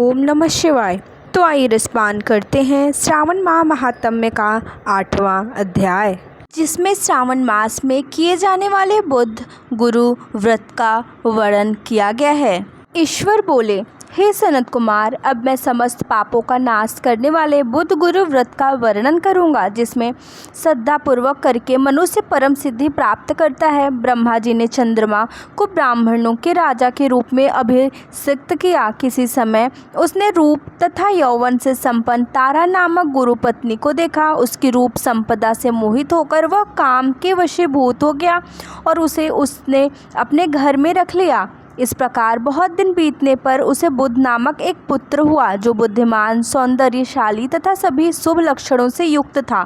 ओम नमः शिवाय। तो आइए रसपान करते हैं श्रावण माह महात्म्य का 8वां अध्याय, जिसमें श्रावण मास में किए जाने वाले बुध गुरु व्रत का वर्णन किया गया है। ईश्वर बोले, हे सनत कुमार, अब मैं समस्त पापों का नाश करने वाले बुध गुरु व्रत का वर्णन करूंगा, जिसमें श्रद्धापूर्वक करके मनुष्य परम सिद्धि प्राप्त करता है। ब्रह्मा जी ने चंद्रमा को ब्राह्मणों के राजा के रूप में अभिषिक्त किया। किसी समय उसने रूप तथा यौवन से संपन्न तारा नामक गुरु पत्नी को देखा। उसकी रूप संपदा से मोहित होकर वह काम के वशीभूत हो गया और उसे उसने अपने घर में रख लिया। इस प्रकार बहुत दिन बीतने पर उसे बुध नामक एक पुत्र हुआ, जो बुद्धिमान, सौंदर्यशाली तथा सभी शुभ लक्षणों से युक्त था।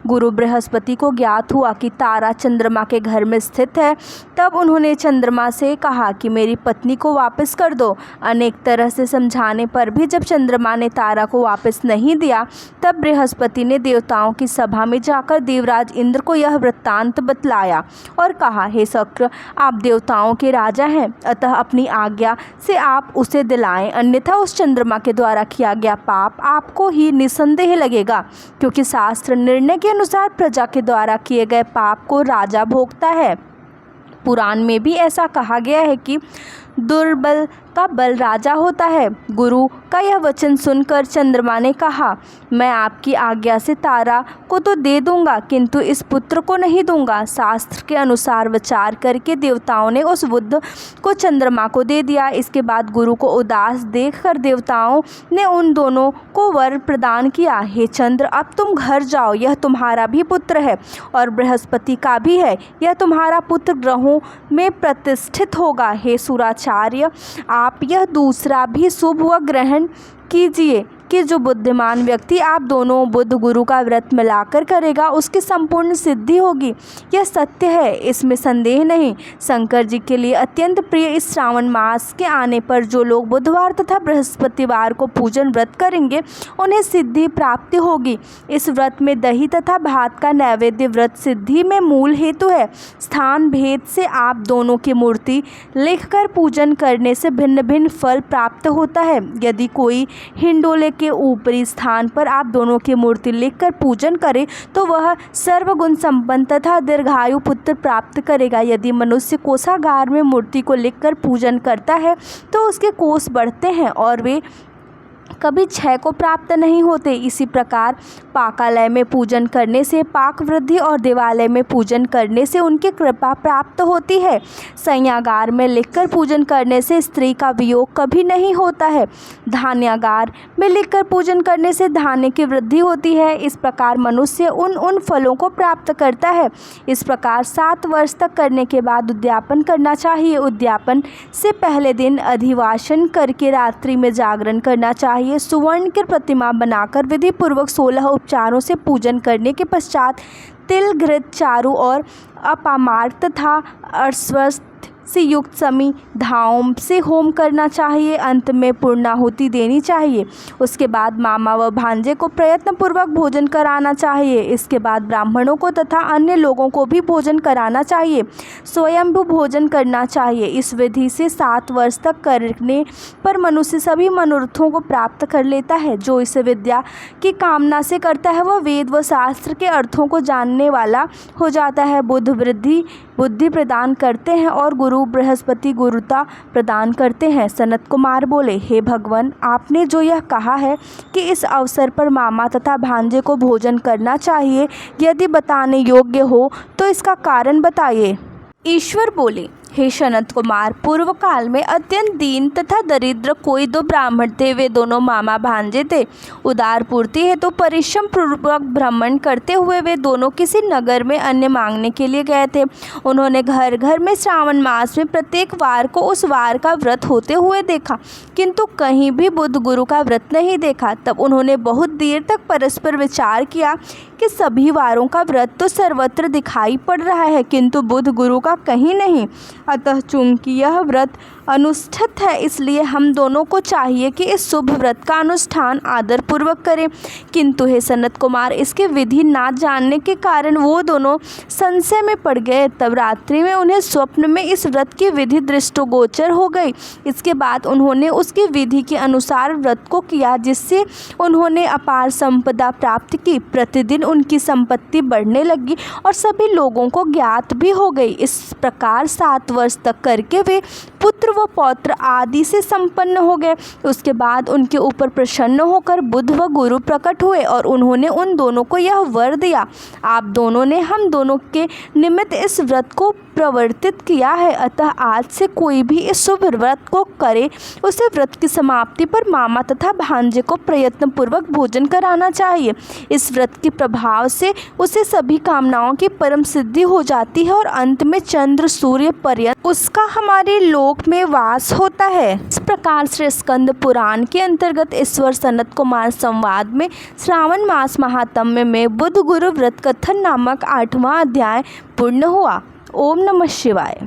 गुरु बृहस्पति को ज्ञात हुआ कि तारा चंद्रमा के घर में स्थित है। तब उन्होंने चंद्रमा से कहा कि मेरी पत्नी को वापस कर दो। अनेक तरह से समझाने पर भी जब चंद्रमा ने तारा को वापस नहीं दिया, तब बृहस्पति ने देवताओं की सभा में जाकर देवराज इंद्र को यह वृत्तांत बतलाया और कहा, हे शक्र, आप देवताओं के राजा हैं, अतः अपनी आज्ञा से आप उसे दिलाएं, अन्यथा उस चंद्रमा के द्वारा किया गया पाप आपको ही निसंदेह लगेगा, क्योंकि शास्त्र निर्णय के अनुसार प्रजा के द्वारा किए गए पाप को राजा भोगता है। पुराण में भी ऐसा कहा गया है कि दुर्बल का बल राजा होता है। गुरु का यह वचन सुनकर चंद्रमा ने कहा, मैं आपकी आज्ञा से तारा को तो दे दूंगा, किंतु इस पुत्र को नहीं दूंगा। शास्त्र के अनुसार विचार करके देवताओं ने उस बुध को चंद्रमा को दे दिया। इसके बाद गुरु को उदास देखकर देवताओं ने उन दोनों को वर प्रदान किया, हे चंद्र, अब तुम घर जाओ, यह तुम्हारा भी पुत्र है और बृहस्पति का भी है। यह तुम्हारा पुत्र ग्रहों में प्रतिष्ठित होगा। हे सुराचार्य, आप यह दूसरा भी शुभ व ग्रहण कीजिए कि जो बुद्धिमान व्यक्ति आप दोनों बुध गुरु का व्रत मिलाकर करेगा, उसकी संपूर्ण सिद्धि होगी। यह सत्य है, इसमें संदेह नहीं। शंकर जी के लिए अत्यंत प्रिय इस श्रावण मास के आने पर जो लोग बुधवार तथा बृहस्पतिवार को पूजन व्रत करेंगे, उन्हें सिद्धि प्राप्ति होगी। इस व्रत में दही तथा भात का नैवेद्य व्रत सिद्धि में मूल हेतु है। स्थान भेद से आप दोनों की मूर्ति लिखकर पूजन करने से भिन्न भिन्न फल प्राप्त होता है। यदि कोई हिंडोले के ऊपरी स्थान पर आप दोनों की मूर्ति लिखकर पूजन करे तो वह सर्वगुण संपन्न तथा दीर्घायु पुत्र प्राप्त करेगा। यदि मनुष्य कोषागार में मूर्ति को लिखकर पूजन करता है तो उसके कोष बढ़ते हैं और वे कभी क्षय को प्राप्त नहीं होते। इसी प्रकार पाकालय में पूजन करने से पाक वृद्धि और देवालय में पूजन करने से उनकी कृपा प्राप्त होती है। संयागार में लिखकर पूजन करने से स्त्री का वियोग कभी नहीं होता है। धान्यागार में लिखकर पूजन करने से धान्य की वृद्धि होती है। इस प्रकार मनुष्य उन फलों को प्राप्त करता है। इस प्रकार 7 वर्ष तक करने के बाद उद्यापन करना चाहिए। उद्यापन से पहले दिन अधिवासन करके रात्रि में जागरण करना चाहिए। सुवर्ण की प्रतिमा बनाकर विधि पूर्वक 16 उपचारों से पूजन करने के पश्चात तिल घृत चारों और अपामार तथा अस्वस्थ से युक्त समी धाम से होम करना चाहिए। अंत में पूर्णाहुति देनी चाहिए। उसके बाद मामा व भांजे को प्रयत्न पूर्वक भोजन कराना चाहिए। इसके बाद ब्राह्मणों को तथा अन्य लोगों को भी भोजन कराना चाहिए। स्वयंभू भोजन करना चाहिए। इस विधि से 7 वर्ष तक करने पर मनुष्य सभी मनोरथों को प्राप्त कर लेता है। जो इस विद्या की कामना से करता है वह वेद व शास्त्र के अर्थों को जानने वाला हो जाता है। बुद्धि प्रदान करते हैं और गुरु बृहस्पति गुरुता प्रदान करते हैं। सनत कुमार बोले, हे भगवान, आपने जो यह कहा है कि इस अवसर पर मामा तथा भांजे को भोजन करना चाहिए, यदि बताने योग्य हो तो इसका कारण बताइए। ईश्वर बोले, हे सनत कुमार, पूर्व काल में अत्यंत दीन तथा दरिद्र कोई 2 ब्राह्मण थे। वे दोनों मामा भांजे थे। उदार पूर्ति है तो परिश्रम पूर्वक भ्रमण करते हुए वे दोनों किसी नगर में अन्न मांगने के लिए गए थे। उन्होंने घर घर में श्रावण मास में प्रत्येक वार को उस वार का व्रत होते हुए देखा, किंतु कहीं भी बुध गुरु का व्रत नहीं देखा। तब उन्होंने बहुत देर तक परस्पर विचार किया कि सभी वारों का व्रत तो सर्वत्र दिखाई पड़ रहा है, किंतु बुध गुरु का कहीं नहीं। अतः चूंकि यह व्रत अनुष्ठित है, इसलिए हम दोनों को चाहिए कि इस शुभ व्रत का अनुष्ठान आदर पूर्वक करें। किंतु हे सनत कुमार, इसके विधि ना जानने के कारण वो दोनों संशय में पड़ गए। तब रात्रि में उन्हें स्वप्न में इस व्रत की विधि दृष्टिगोचर हो गई। इसके बाद उन्होंने उसकी विधि के अनुसार व्रत को किया, जिससे उन्होंने अपार संपदा प्राप्त की। प्रतिदिन उनकी संपत्ति बढ़ने लगी और सभी लोगों को ज्ञात भी हो गई। इस प्रकार 7 वर्ष तक करके वे पुत्र व पौत्र आदि से संपन्न हो गए। उसके बाद उनके ऊपर प्रसन्न होकर बुद्ध व गुरु प्रकट हुए और उन्होंने उन दोनों को यह वर दिया, आप दोनों ने हम दोनों के निमित्त इस व्रत को प्रवर्तित किया है। अतः आज से कोई भी इस शुभ व्रत को करे, उसे व्रत की समाप्ति पर मामा तथा भांजे को प्रयत्न पूर्वक भोजन कराना चाहिए। इस व्रत के प्रभाव से उसे सभी कामनाओं की परम सिद्धि हो जाती है और अंत में चंद्र सूर्य पर्यंत उसका हमारे लोक में वास होता है। इस प्रकार श्री स्कंद पुराण के अंतर्गत ईश्वर सनत कुमार संवाद में श्रावण मास महात्म्य में बुद्ध गुरु व्रत कथन नामक 8वां अध्याय पूर्ण हुआ। ओम नमः शिवाय।